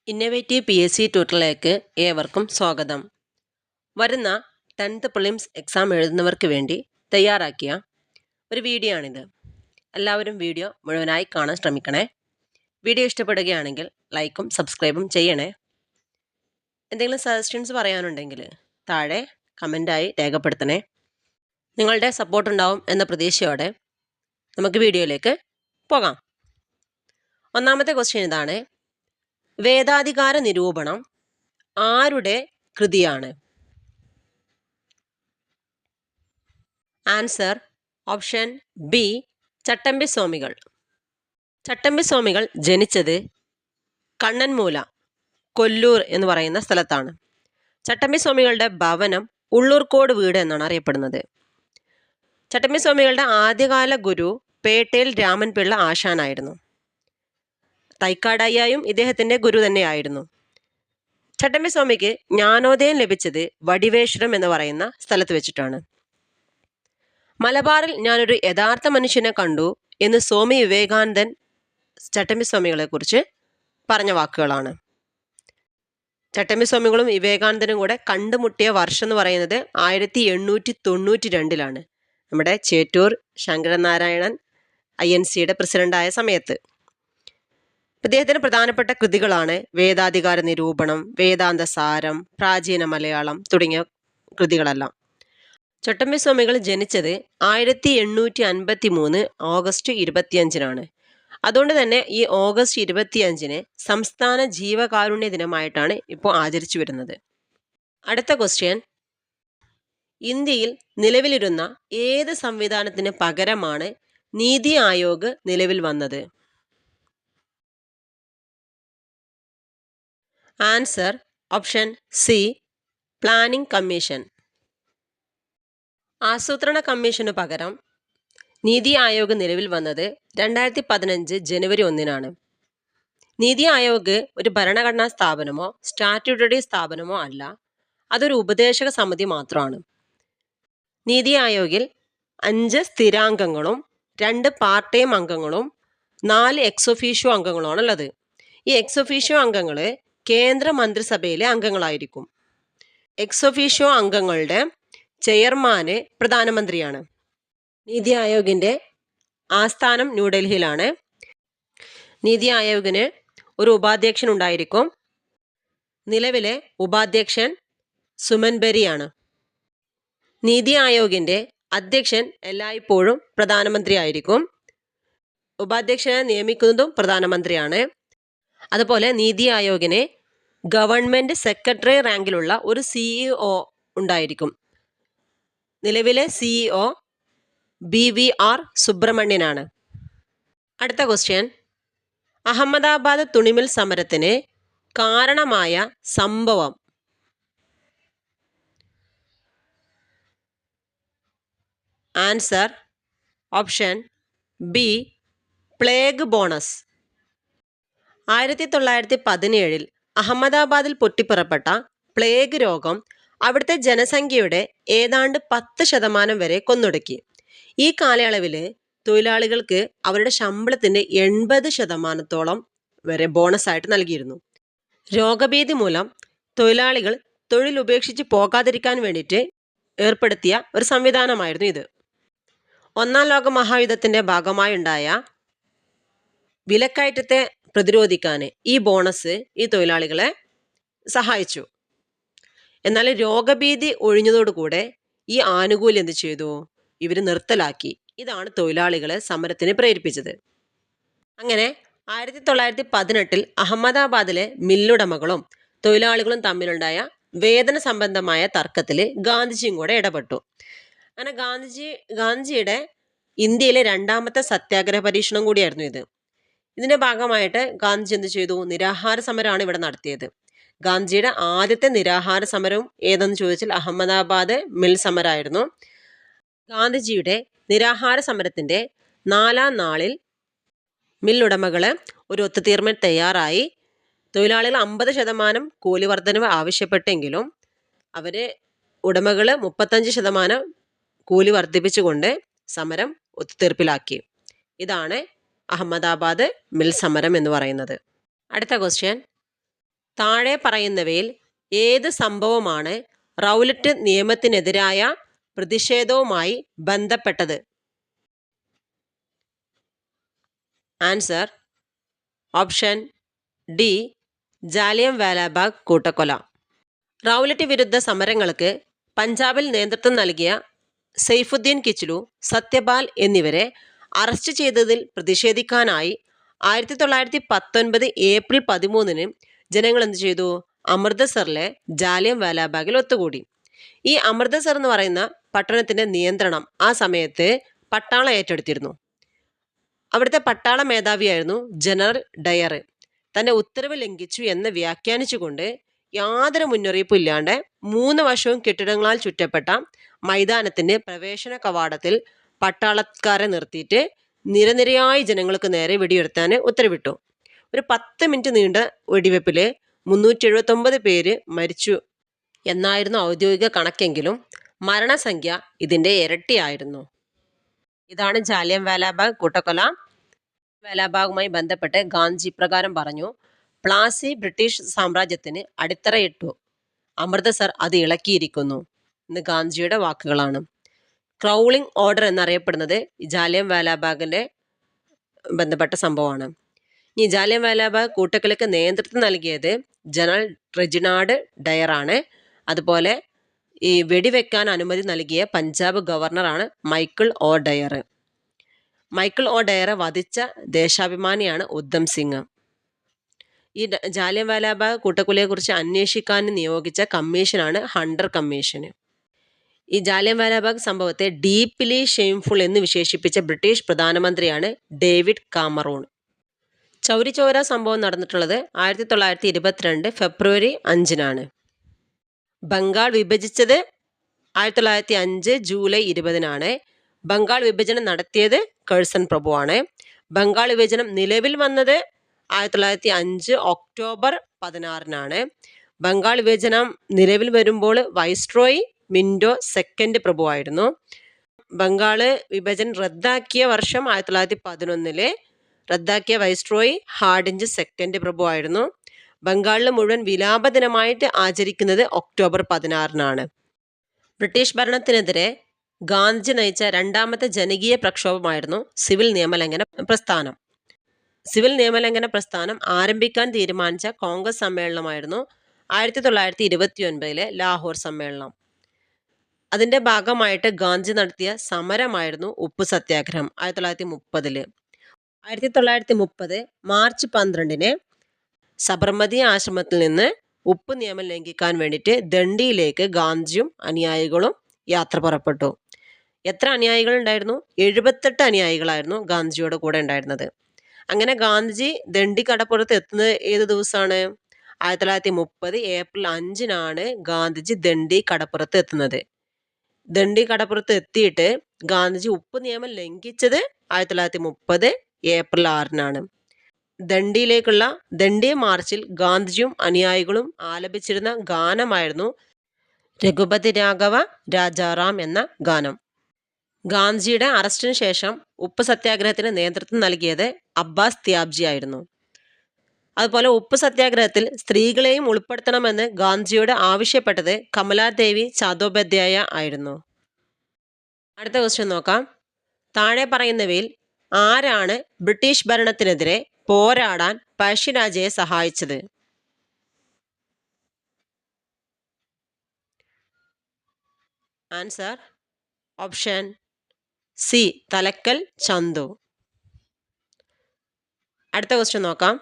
Innovative PSC ട്യൂട്ടറിലേക്ക് ഏവർക്കും സ്വാഗതം. വരുന്ന 10th പ്രിലിംസ് എക്സാം എഴുതുന്നവർക്ക് വേണ്ടി തയ്യാറാക്കിയ ഒരു വീഡിയോ ആണിത്. എല്ലാവരും വീഡിയോ മുഴുവനായി കാണാൻ ശ്രമിക്കണേ. വീഡിയോ ഇഷ്ടപ്പെടുകയാണെങ്കിൽ ലൈക്കും സബ്സ്ക്രൈബും ചെയ്യണേ. എന്തെങ്കിലും സജഷൻസ് പറയാനുണ്ടെങ്കിൽ താഴെ കമൻ്റായി രേഖപ്പെടുത്തണേ. നിങ്ങളുടെ സപ്പോർട്ട് ഉണ്ടാവും എന്ന പ്രതീക്ഷയോടെ നമുക്ക് വീഡിയോയിലേക്ക് പോകാം. ഒന്നാമത്തെ ക്വസ്റ്റ്യൻ ഇതാണ്: വേദാധികാര നിരൂപണം ആരുടെ കൃതിയാണ്? ആൻസർ ഓപ്ഷൻ ബി, ചട്ടമ്പി സ്വാമികൾ. ചട്ടമ്പി സ്വാമികൾ ജനിച്ചത് കണ്ണൻമൂല, കൊല്ലൂർ എന്ന് പറയുന്ന സ്ഥലത്താണ്. ചട്ടമ്പി സ്വാമികളുടെ ഭവനം ഉള്ളൂർക്കോട് വീട് എന്നാണ് അറിയപ്പെടുന്നത്. ചട്ടമ്പി സ്വാമികളുടെ ആദ്യകാല ഗുരു പേട്ടയിൽ രാമൻപിള്ള ആശാനായിരുന്നു. തൈക്കാടയ്യായും ഇദ്ദേഹത്തിൻ്റെ ഗുരു തന്നെയായിരുന്നു. ചട്ടമ്പി സ്വാമിക്ക് ജ്ഞാനോദയം ലഭിച്ചത് വടിവേശ്വരം എന്ന് പറയുന്ന സ്ഥലത്ത് വെച്ചിട്ടാണ്. മലബാറിൽ ഞാനൊരു യഥാർത്ഥ മനുഷ്യനെ കണ്ടു എന്ന് സ്വാമി വിവേകാനന്ദൻ ചട്ടമ്പി സ്വാമികളെ കുറിച്ച് പറഞ്ഞ വാക്കുകളാണ്. ചട്ടമ്പി സ്വാമികളും വിവേകാനന്ദനും കൂടെ കണ്ടുമുട്ടിയ വർഷം എന്ന് പറയുന്നത് 1892 നമ്മുടെ ചേറ്റൂർ ശങ്കരനാരായണൻ INCയുടെ പ്രസിഡന്റായ സമയത്ത്. അദ്ദേഹത്തിന് പ്രധാനപ്പെട്ട കൃതികളാണ് വേദാധികാര നിരൂപണം, വേദാന്ത സാരം, പ്രാചീന മലയാളം തുടങ്ങിയ കൃതികളെല്ലാം. ചട്ടമ്പി സ്വാമികൾ ജനിച്ചത് 1853 ഓഗസ്റ്റ് 25 അതുകൊണ്ട് തന്നെ ഈ ഓഗസ്റ്റ് 25 സംസ്ഥാന ജീവകാരുണ്യ ദിനമായിട്ടാണ് ഇപ്പോൾ ആചരിച്ചു വരുന്നത്. അടുത്ത ക്വസ്റ്റ്യൻ: ഇന്ത്യയിൽ നിലവിലിരുന്ന ഏത് സംവിധാനത്തിന് പകരമാണ് നീതി ആയോഗ് നിലവിൽ വന്നത്? Answer option C, planning commission. ആസൂത്രണ കമ്മീഷനു പകരം നീതി ആയോഗ് നിലവിൽ വന്നത് 2015 ജനുവരി 1 നീതി ആയോഗ് ഒരു ഭരണഘടനാ സ്ഥാപനമോ സ്റ്റാറ്റ്യൂട്ടറി സ്ഥാപനമോ അല്ല, അതൊരു ഉപദേശക സമിതി മാത്രമാണ്. നീതി ആയോഗിൽ 5 സ്ഥിരാംഗങ്ങളും 2 പാർട്ട് ടൈം അംഗങ്ങളും 4 എക്സ്-ഒഫീഷ്യോ അംഗങ്ങളുമാണ് ഉള്ളത്. ഈ എക്സ്-ഒഫീഷ്യോ അംഗങ്ങൾ കേന്ദ്ര മന്ത്രിസഭയിലെ അംഗങ്ങളായിരിക്കും. എക്സ്-ഒഫീഷ്യോ അംഗങ്ങളുടെ ചെയർമാന് പ്രധാനമന്ത്രിയാണ്. നീതി ആയോഗിൻ്റെ ആസ്ഥാനം ന്യൂഡൽഹിയിലാണ്. നീതി ആയോഗിന് ഒരു ഉപാധ്യക്ഷൻ ഉണ്ടായിരിക്കും. നിലവിലെ ഉപാധ്യക്ഷൻ സുമൻ ബെറിയാണ്. നീതി ആയോഗിൻ്റെ അധ്യക്ഷൻ എല്ലായ്പ്പോഴും പ്രധാനമന്ത്രി ആയിരിക്കും. ഉപാധ്യക്ഷനെ നിയമിക്കുന്നതും പ്രധാനമന്ത്രിയാണ്. അതുപോലെ നീതി ആയോഗിന് ഗവൺമെൻറ് സെക്രട്ടറി റാങ്കിലുള്ള ഒരു CEO ഉണ്ടായിരിക്കും. നിലവിലെ CEO BVR സുബ്രഹ്മണ്യനാണ്. അടുത്ത ക്വസ്റ്റ്യൻ: അഹമ്മദാബാദ് തുണിമിൽ സമരത്തിന് കാരണമായ സംഭവം? Answer option B, plague bonus. 1917 അഹമ്മദാബാദിൽ പൊട്ടിപ്പുറപ്പെട്ട പ്ലേഗ് രോഗം അവിടുത്തെ ജനസംഖ്യയുടെ ഏതാണ്ട് 10% വരെ കൊന്നൊടുക്കി. ഈ കാലയളവിൽ തൊഴിലാളികൾക്ക് അവരുടെ ശമ്പളത്തിൻ്റെ 80% വരെ ബോണസായിട്ട് നൽകിയിരുന്നു. രോഗഭീതി മൂലം തൊഴിലാളികൾ തൊഴിൽ ഉപേക്ഷിച്ച് പോകാതിരിക്കാൻ വേണ്ടിയിട്ട് ഏർപ്പെടുത്തിയ ഒരു സംവിധാനമായിരുന്നു ഇത്. 1-ാം ലോക മഹായുദ്ധത്തിൻ്റെ ഭാഗമായുണ്ടായ വിലക്കയറ്റത്തെ പ്രതിരോധിക്കാൻ ഈ ബോണസ് ഈ തൊഴിലാളികളെ സഹായിച്ചു. എന്നാൽ രോഗഭീതി ഒഴിഞ്ഞതോടുകൂടെ ഈ ആനുകൂല്യം എന്ത് ചെയ്തു? ഇവർ നിർത്തലാക്കി. ഇതാണ് തൊഴിലാളികളെ സമരത്തിന് പ്രേരിപ്പിച്ചത്. അങ്ങനെ 1918 അഹമ്മദാബാദിലെ മില്ലുടമകളും തൊഴിലാളികളും തമ്മിലുണ്ടായ വേതന സംബന്ധമായ തർക്കത്തിൽ ഗാന്ധിജിയും കൂടെ ഇടപെട്ടു. അങ്ങനെ ഗാന്ധിജിയുടെ ഇന്ത്യയിലെ 2ാമത്തെ സത്യാഗ്രഹ പരീക്ഷണം കൂടിയായിരുന്നു ഇത്. ഇതിന്റെ ഭാഗമായിട്ട് ഗാന്ധിജി എന്ത് ചെയ്തു? നിരാഹാര സമരമാണ് ഇവിടെ നടത്തിയത്. ഗാന്ധിജിയുടെ ആദ്യത്തെ നിരാഹാര സമരം ഏതെന്ന് ചോദിച്ചാൽ അഹമ്മദാബാദ് മിൽ സമരമായിരുന്നു. ഗാന്ധിജിയുടെ നിരാഹാര സമരത്തിന്റെ 4-ാം നാളിൽ മില്ലുടമകള് ഒരു ഒത്തുതീർപ്പിൽ തയ്യാറായി. തൊഴിലാളികൾ 50% കൂലി വർധനവ് ആവശ്യപ്പെട്ടെങ്കിലും ഉടമകൾ 35% കൂലി വർദ്ധിപ്പിച്ചുകൊണ്ട് സമരം ഒത്തുതീർപ്പിലാക്കി. ഇതാണ് അഹമ്മദാബാദ് മിൽ സമരം എന്ന് പറയുന്നത്. അടുത്ത ക്വസ്റ്റ്യൻ: താഴെ പറയുന്നവയിൽ ഏത് സംഭവമാണ് റൗലറ്റ് നിയമത്തിനെതിരായ പ്രതിഷേധവുമായി ബന്ധപ്പെട്ടത്? ആൻസർ ഓപ്ഷൻ ഡി ജാലിയൻവാലാബാഗ് കൂട്ടക്കൊല. റൗലറ്റ് വിരുദ്ധ സമരങ്ങൾക്ക് പഞ്ചാബിൽ നേതൃത്വം നൽകിയ സൈഫുദ്ദീൻ കിച്ലു, സത്യപാൽ എന്നിവരെ അറസ്റ്റ് ചെയ്തതിൽ പ്രതിഷേധിക്കാനായി 1919 ഏപ്രിൽ 13 ജനങ്ങൾ എന്ത് ചെയ്തു? അമൃതസറിലെ ജാലിയൻവാലാബാഗിൽ ഒത്തുകൂടി. ഈ അമൃതസർ എന്ന് പറയുന്ന പട്ടണത്തിന്റെ നിയന്ത്രണം ആ സമയത്ത് പട്ടാളം ഏറ്റെടുത്തിരുന്നു. അവിടുത്തെ പട്ടാള മേധാവിയായിരുന്നു ജനറൽ ഡയർ. തന്റെ ഉത്തരവ് ലംഘിച്ചു എന്ന് വ്യാഖ്യാനിച്ചുകൊണ്ട് യാതൊരു മുന്നറിയിപ്പും ഇല്ലാണ്ട് 3 വശവും കെട്ടിടങ്ങളാൽ ചുറ്റപ്പെട്ട മൈതാനത്തിന്റെ പ്രവേശന കവാടത്തിൽ പട്ടാളക്കാരെ നിർത്തിയിട്ട് നിരനിരയായി ജനങ്ങൾക്ക് നേരെ വെടിയുതിർത്താൻ ഉത്തരവിട്ടു. ഒരു 10 മിനിറ്റ് നീണ്ട വെടിവെപ്പില് 379 പേര് മരിച്ചു എന്നായിരുന്നു ഔദ്യോഗിക കണക്കെങ്കിലും മരണസംഖ്യ ഇതിന്റെ ഇരട്ടിയായിരുന്നു. ഇതാണ് ജാലിയൻവാലാബാഗ് കൂട്ടക്കൊല. വാലാബാഗുമായി ബന്ധപ്പെട്ട് ഗാന്ധി പ്രകാരം പറഞ്ഞു: പ്ലാസി ബ്രിട്ടീഷ് സാമ്രാജ്യത്തിന് അടിത്തറയിട്ടു, അമൃതസർ അത് ഇളക്കിയിരിക്കുന്നു എന്ന് ഗാന്ധിജിയുടെ വാക്കുകളാണ്. ക്രൗളിംഗ് ഓർഡർ എന്നറിയപ്പെടുന്നത് ജാലിയൻവാലാബാഗിന്റെ ബന്ധപ്പെട്ട സംഭവമാണ്. ഈ ജാലിയൻവാലാബാഗ് കൂട്ടക്കൊലയ്ക്ക് നേതൃത്വം നൽകിയത് ജനറൽ റെജിനാഡ് ഡയർ ആണ്. അതുപോലെ ഈ വെടിവെക്കാൻ അനുമതി നൽകിയ പഞ്ചാബ് ഗവർണറാണ് Michael O Dwyer. Michael O ഡയറെ വധിച്ച ദേശാഭിമാനിയാണ് ഉദ്ധം സിംഗ്. ഈ ജാലിയൻവാലാബാഗ് കൂട്ടക്കൊലയെക്കുറിച്ച് അന്വേഷിക്കാൻ നിയോഗിച്ച കമ്മീഷനാണ് ഹണ്ടർ കമ്മീഷൻ. ഈ ജാലിയൻവാലാബാഗ് സംഭവത്തെ ഡീപ്ലി ഷെയിംഫുൾ എന്ന് വിശേഷിപ്പിച്ച ബ്രിട്ടീഷ് പ്രധാനമന്ത്രിയാണ് ഡേവിഡ് കാമറൂൺ. ചൗരിചൗര സംഭവം നടന്നിട്ടുള്ളത് 1922 ഫെബ്രുവരി 5-നാണ്. ബംഗാൾ വിഭജിച്ചത് 1905 ജൂലൈ 20-നാണ്. ബംഗാൾ വിഭജനം നടത്തിയത് കഴ്സൺ പ്രഭുവാണ്. ബംഗാൾ വിഭജനം നിലവിൽ വന്നത് 1905 ഒക്ടോബർ 16-നാണ്. ബംഗാൾ വിഭജനം നിലവിൽ വരുമ്പോൾ വൈസ്രോയി മിന്റോ സെക്കൻഡ് പ്രഭുവായിരുന്നു. ബംഗാള് വിഭജനം റദ്ദാക്കിയ വർഷം 1911 റദ്ദാക്കിയ വൈസ്രോയി ഹാർഡിഞ്ച് സെക്കൻഡ് പ്രഭുവായിരുന്നു. ബംഗാളിലെ മുഴുവൻ വിലാപ ദിനമായിട്ട് ആചരിക്കുന്നത് ഒക്ടോബർ 16-നാണ്. ബ്രിട്ടീഷ് ഭരണത്തിനെതിരെ ഗാന്ധി നയിച്ച രണ്ടാമത്തെ ജനകീയ പ്രക്ഷോഭമായിരുന്നു സിവിൽ നിയമലംഘന പ്രസ്ഥാനം. സിവിൽ നിയമലംഘന പ്രസ്ഥാനം ആരംഭിക്കാൻ തീരുമാനിച്ച കോൺഗ്രസ് സമ്മേളനമായിരുന്നു 1929 ലാഹോർ സമ്മേളനം. അതിന്റെ ഭാഗമായിട്ട് ഗാന്ധി നടത്തിയ സമരമായിരുന്നു ഉപ്പ് സത്യാഗ്രഹം 1930. 1930 മാർച്ച് 12 സബർമതി ആശ്രമത്തിൽ നിന്ന് ഉപ്പ് നിയമം ലംഘിക്കാൻ വേണ്ടിയിട്ട് ദണ്ഡിയിലേക്ക് ഗാന്ധിയും അനുയായികളും യാത്ര പുറപ്പെട്ടു. എത്ര അനുയായികൾ ഉണ്ടായിരുന്നു? 78 അനുയായികളായിരുന്നു ഗാന്ധിജിയുടെ കൂടെ ഉണ്ടായിരുന്നത്. അങ്ങനെ ഗാന്ധിജി ദണ്ഡി കടപ്പുറത്ത് എത്തുന്നത് ഏത് ദിവസമാണ്? 1930 ഏപ്രിൽ 5-നാണ് ഗാന്ധിജി ദണ്ഡി കടപ്പുറത്ത് എത്തുന്നത്. ദണ്ഡി കടപ്പുറത്ത് എത്തിയിട്ട് ഗാന്ധിജി ഉപ്പ് നിയമം ലംഘിച്ചത് 1930 ഏപ്രിൽ 6-നാണ്. ദണ്ഡിയിലേക്കുള്ള ദണ്ഡി മാർച്ചിൽ ഗാന്ധിജിയും അനുയായികളും ആലപിച്ചിരുന്ന ഗാനമായിരുന്നു രഘുപതി രാഘവ രാജാറാം എന്ന ഗാനം. ഗാന്ധിജിയുടെ അറസ്റ്റിന് ശേഷം ഉപ്പ് സത്യാഗ്രഹത്തിന് നേതൃത്വം നൽകിയത് അബ്ബാസ് ത്യാബ്ജി ആയിരുന്നു. അതുപോലെ ഉപ്പ് സത്യാഗ്രഹത്തിൽ സ്ത്രീകളെയും ഉൾപ്പെടുത്തണമെന്ന് ഗാന്ധിജിയോട് ആവശ്യപ്പെട്ടത് കമലാദേവി ചാതോപാധ്യായ ആയിരുന്നു. അടുത്ത ക്വസ്റ്റ്യൻ നോക്കാം. താഴെ പറയുന്നവയിൽ ആരാണ് ബ്രിട്ടീഷ് ഭരണത്തിനെതിരെ പോരാടാൻ പഴശ്ശിരാജയെ സഹായിച്ചത്? Answer option C Thalakkal Chandu. അടുത്ത ക്വസ്റ്റ്യൻ നോക്കാം.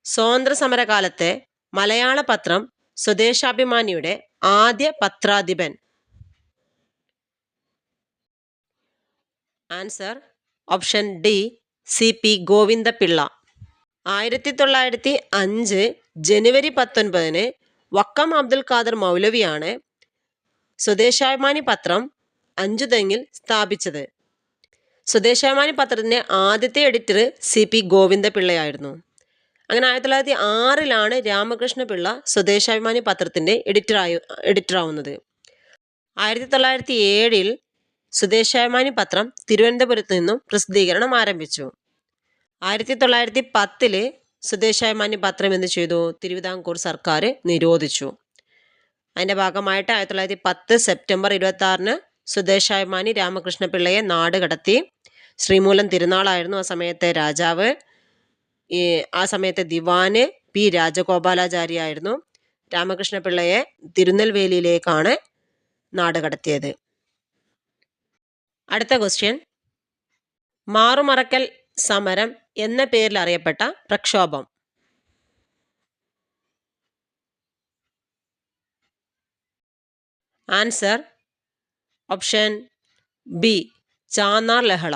സ്വാതന്ത്ര്യ സമരകാലത്തെ മലയാള പത്രം സ്വദേശാഭിമാനിയുടെ ആദ്യ പത്രാധിപൻ? Answer option D CP Govindapillai. 1905 ജനുവരി 19 വക്കം അബ്ദുൽ ഖാദർ മൗലവിയാണ് സ്വദേശാഭിമാനി പത്രം അഞ്ചുതെങ്ങിൽ സ്ഥാപിച്ചത്. സ്വദേശാഭിമാനി പത്രത്തിന്റെ ആദ്യത്തെ എഡിറ്റർ CP ഗോവിന്ദപിള്ളയായിരുന്നു. അങ്ങനെ 1906 രാമകൃഷ്ണ പിള്ള സ്വദേശാഭിമാനി പത്രത്തിന്റെ എഡിറ്ററാവുന്നത്. 1907 സ്വദേശാഭിമാനി പത്രം തിരുവനന്തപുരത്ത് നിന്നും പ്രസിദ്ധീകരണം ആരംഭിച്ചു. 1910 സ്വദേശാഭിമാനി പത്രം എന്ത് ചെയ്തു? തിരുവിതാംകൂർ സർക്കാർ നിരോധിച്ചു. അതിൻ്റെ ഭാഗമായിട്ട് 1910 സെപ്റ്റംബർ 26 സ്വദേശാഭിമാനി രാമകൃഷ്ണപിള്ളയെ നാട് കടത്തി. ശ്രീമൂലം തിരുനാളായിരുന്നു ആ സമയത്തെ രാജാവ്. ആ സമയത്തെ ദിവാന് പി രാജഗോപാലാചാരി ആയിരുന്നു. രാമകൃഷ്ണപിള്ളയെ തിരുനെൽവേലിയിലേക്കാണ് നാട് കടത്തിയത്. അടുത്ത ക്വസ്റ്റ്യൻ, മാറുമറക്കൽ സമരം എന്ന പേരിൽ അറിയപ്പെട്ട പ്രക്ഷോഭം. ആൻസർ ഓപ്ഷൻ ബി, ചാന്നാർ ലഹള.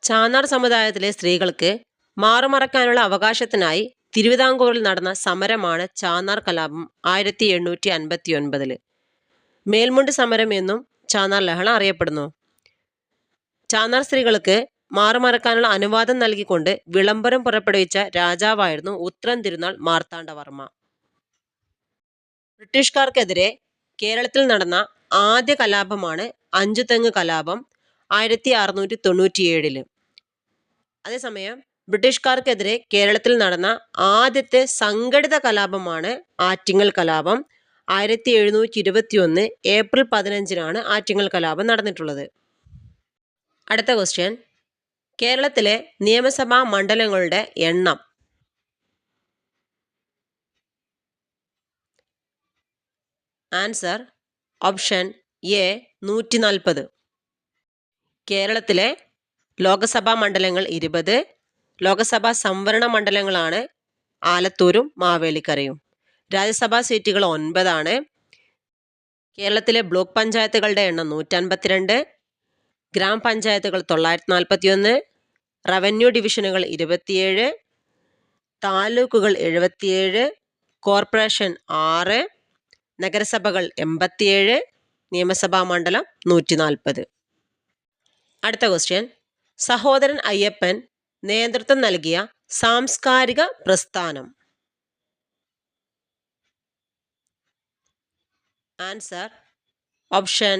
ചാന്നാർ സമുദായത്തിലെ സ്ത്രീകൾക്ക് മാറുമറക്കാനുള്ള അവകാശത്തിനായി തിരുവിതാംകൂറിൽ നടന്ന സമരമാണ് ചാന്നാർ കലാപം 1859. മേൽമുണ്ട് സമരം എന്നും ചാന്നാർ ലഹള അറിയപ്പെടുന്നു. ചാന്നാർ സ്ത്രീകൾക്ക് മാറുമറക്കാനുള്ള അനുവാദം നൽകിക്കൊണ്ട് വിളംബരം പുറപ്പെടുവിച്ച രാജാവായിരുന്നു ഉത്രം തിരുനാൾ മാർത്താണ്ഡവർമ്മ. ബ്രിട്ടീഷുകാർക്കെതിരെ കേരളത്തിൽ നടന്ന ആദ്യ കലാപമാണ് അഞ്ചുതെങ്ങ് കലാപം 1697. അതേസമയം ബ്രിട്ടീഷുകാർക്കെതിരെ കേരളത്തിൽ നടന്ന ആദ്യത്തെ സംഘടിത കലാപമാണ് ആറ്റിങ്ങൽ കലാപം 1721 ഏപ്രിൽ 15 ആറ്റിങ്ങൽ കലാപം നടന്നിട്ടുള്ളത്. അടുത്ത ക്വസ്റ്റ്യൻ, കേരളത്തിലെ നിയമസഭാ മണ്ഡലങ്ങളുടെ എണ്ണം. Answer option A, 140. കേരളത്തിലെ ലോകസഭാ മണ്ഡലങ്ങൾ 20. ലോകസഭാ സംവരണ മണ്ഡലങ്ങളാണ് ആലത്തൂരും മാവേലിക്കരയും. രാജ്യസഭാ സീറ്റുകൾ 9. കേരളത്തിലെ ബ്ലോക്ക് പഞ്ചായത്തുകളുടെ എണ്ണം 152. ഗ്രാമപഞ്ചായത്തുകൾ 941. റവന്യൂ ഡിവിഷനുകൾ 27. താലൂക്കുകൾ 77. കോർപ്പറേഷൻ 6. നഗരസഭകൾ 87. നിയമസഭാ മണ്ഡലം 140. അടുത്ത ക്വസ്റ്റ്യൻ, സഹോദരൻ അയ്യപ്പൻ നേതൃത്വം നൽകിയ സാംസ്കാരിക പ്രസ്ഥാനം. Answer option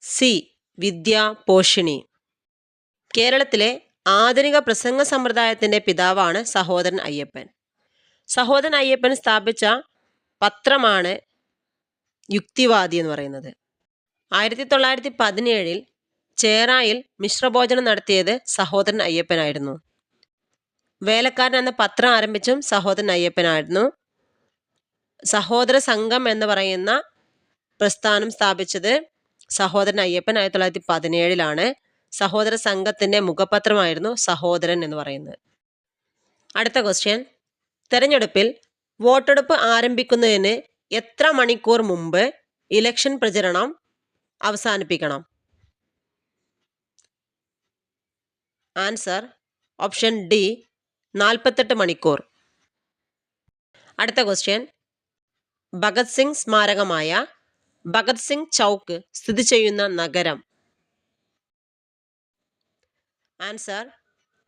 C, Vidyaposhini. കേരളത്തിലെ ആധുനിക പ്രസംഗ സമ്പ്രദായത്തിൻ്റെ പിതാവാണ് സഹോദരൻ അയ്യപ്പൻ. സഹോദരൻ അയ്യപ്പൻ സ്ഥാപിച്ച പത്രമാണ് യുക്തിവാദി എന്ന് പറയുന്നത്. 1917 ചേറായിൽ മിശ്രഭോജനം നടത്തിയത് സഹോദരൻ അയ്യപ്പനായിരുന്നു. വേലക്കാരൻ എന്ന പത്രം ആരംഭിച്ചും സഹോദരൻ അയ്യപ്പനായിരുന്നു. സഹോദര സംഘം എന്ന് പറയുന്ന പ്രസ്ഥാനം സ്ഥാപിച്ചത് സഹോദരൻ അയ്യപ്പൻ 1917. സഹോദര സംഘത്തിൻ്റെ മുഖപത്രമായിരുന്നു സഹോദരൻ എന്ന് പറയുന്നത്. അടുത്ത ക്വസ്റ്റ്യൻ, തെരഞ്ഞെടുപ്പിൽ വോട്ടെടുപ്പ് ആരംഭിക്കുന്നതിന് എത്ര മണിക്കൂർ മുമ്പ് ഇലക്ഷൻ പ്രചരണം അവസാനിപ്പിക്കണം? ആൻസർ ഓപ്ഷൻ ഡി, 48 മണിക്കൂർ. അടുത്ത ക്വസ്റ്റ്യൻ, ഭഗത് സിംഗ് സ്മാരകമായ ഭഗത് സിംഗ് ചൗക്ക് സ്ഥിതി ചെയ്യുന്ന നഗരം. Answer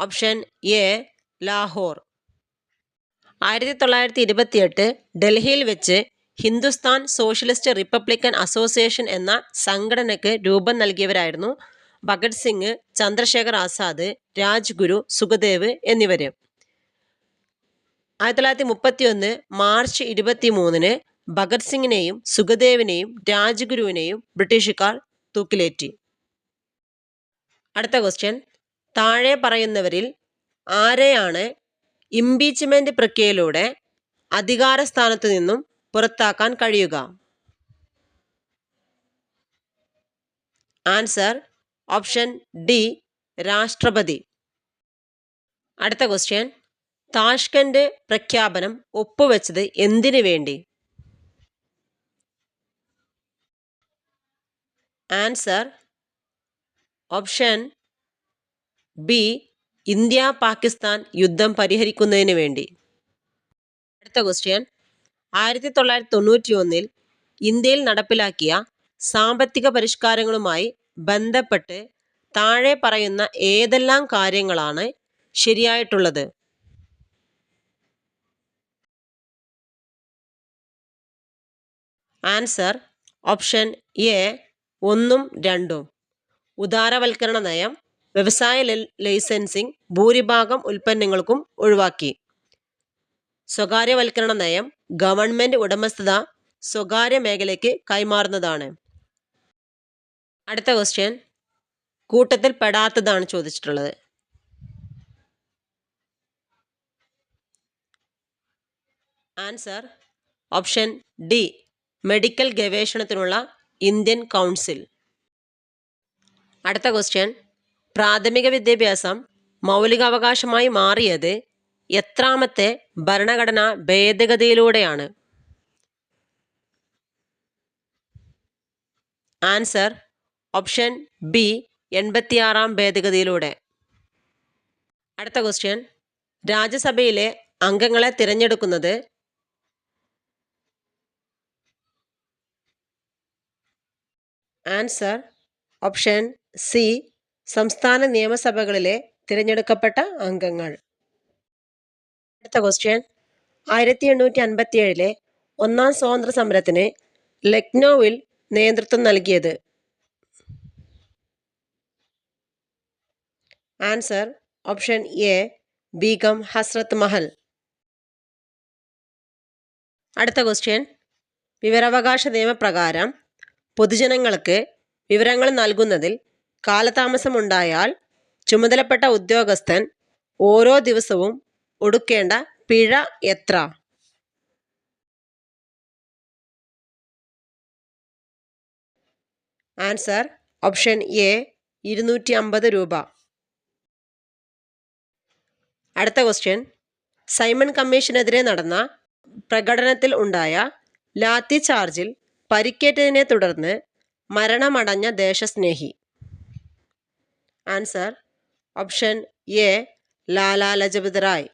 option A, Lahore. 1928 ഡൽഹിയിൽ വെച്ച് ഹിന്ദുസ്ഥാൻ സോഷ്യലിസ്റ്റ് റിപ്പബ്ലിക്കൻ അസോസിയേഷൻ എന്ന സംഘടനയ്ക്ക് രൂപം നൽകിയവരായിരുന്നു ഭഗത് സിംഗ്, ചന്ദ്രശേഖർ ആസാദ്, രാജ്ഗുരു, സുഖദേവ് എന്നിവർ. 1931 മാർച്ച് 23 ഭഗത് സിംഗിനെയും സുഖദേവിനെയും രാജ്ഗുരുവിനെയും ബ്രിട്ടീഷുകാർ തൂക്കിലേറ്റി. അടുത്ത ക്വസ്റ്റ്യൻ, താഴെ പറയുന്നവരിൽ ആരെയാണ് ഇംപീച്ച്മെന്റ് പ്രക്രിയയിലൂടെ അധികാര സ്ഥാനത്തു നിന്നും പുറത്താക്കാൻ കഴിയുക? ആൻസർ ഓപ്ഷൻ ഡി, രാഷ്ട്രപതി. അടുത്ത ക്വസ്റ്റ്യൻ, താഷ്കന്റ് പ്രഖ്യാപനം ഒപ്പുവെച്ചത് എന്തിനു വേണ്ടി? Answer option B, India Pakistan യുദ്ധം പരിഹരിക്കുന്നതിന് വേണ്ടി. അടുത്ത ക്വസ്റ്റ്യൻ, 1991 ഇന്ത്യയിൽ നടപ്പിലാക്കിയ സാമ്പത്തിക പരിഷ്കാരങ്ങളുമായി ബന്ധപ്പെട്ട് താഴെ പറയുന്ന ഏതെല്ലാം കാര്യങ്ങളാണ് ശരിയായിട്ടുള്ളത്? ആൻസർ ഓപ്ഷൻ എ, 1ഉം 2ഉം. ഉദാരവൽക്കരണ നയം, വ്യവസായ ലൈസൻസിംഗ് ഭൂരിഭാഗം ഉൽപ്പന്നങ്ങൾക്കും ഒഴിവാക്കി. സ്വകാര്യവൽക്കരണ നയം ഗവൺമെന്റ് ഉടമസ്ഥത സ്വകാര്യ മേഖലയ്ക്ക് കൈമാറുന്നതാണ്. അടുത്ത ക്വസ്റ്റ്യൻ കൂട്ടത്തിൽ പെടാത്തതാണ് ചോദിച്ചിട്ടുള്ളത്. ആൻസർ ഓപ്ഷൻ ഡി, മെഡിക്കൽ ഗവേഷണത്തിനുള്ള ഇന്ത്യൻ കൗൺസിൽ. അടുത്ത ക്വസ്റ്റ്യൻ പ്രാഥമിക വിദ്യാഭ്യാസം മൗലികാവകാശമായി മാറിയത് എത്രാമത്തെ ഭരണഘടനാ ഭേദഗതിയിലൂടെയാണ്? ആൻസർ ഓപ്ഷൻ ബി, 86-ാം ഭേദഗതിയിലൂടെ. അടുത്ത ക്വസ്റ്റ്യൻ രാജ്യസഭയിലെ അംഗങ്ങളെ തിരഞ്ഞെടുക്കുന്നത് ആൻസർ ഓപ്ഷൻ സി, സംസ്ഥാന നിയമസഭകളിലെ തിരഞ്ഞെടുക്കപ്പെട്ട അംഗങ്ങൾ. അടുത്ത ക്വസ്റ്റ്യൻ 1857 ഒന്നാം സ്വാതന്ത്ര്യ സമരത്തിന് ലക്നൌവിൽ നേതൃത്വം നൽകിയത്? ആൻസർ ഓപ്ഷൻ എ, ബീഗം ഹസ്രത്ത് മഹൽ. അടുത്ത ക്വസ്റ്റ്യൻ വിവരാവകാശ നിയമപ്രകാരം പൊതുജനങ്ങൾക്ക് വിവരങ്ങൾ നൽകുന്നതിൽ കാലതാമസമുണ്ടായാൽ ചുമതലപ്പെട്ട ഉദ്യോഗസ്ഥൻ ഓരോ ദിവസവും ഒടുക്കേണ്ട പിഴ എത്ര? ആൻസർ ഓപ്ഷൻ എ, 250 രൂപ. അടുത്ത ക്വസ്റ്റ്യൻ സൈമൺ കമ്മീഷനെതിരെ നടന്ന പ്രകടനത്തിൽ ഉണ്ടായ ലാത്തി ചാർജിൽ പരിക്കേറ്റതിനെ തുടർന്ന് മരണമടഞ്ഞ ദേശസ്നേഹി? Answer option A, Lala Lajpat Rai.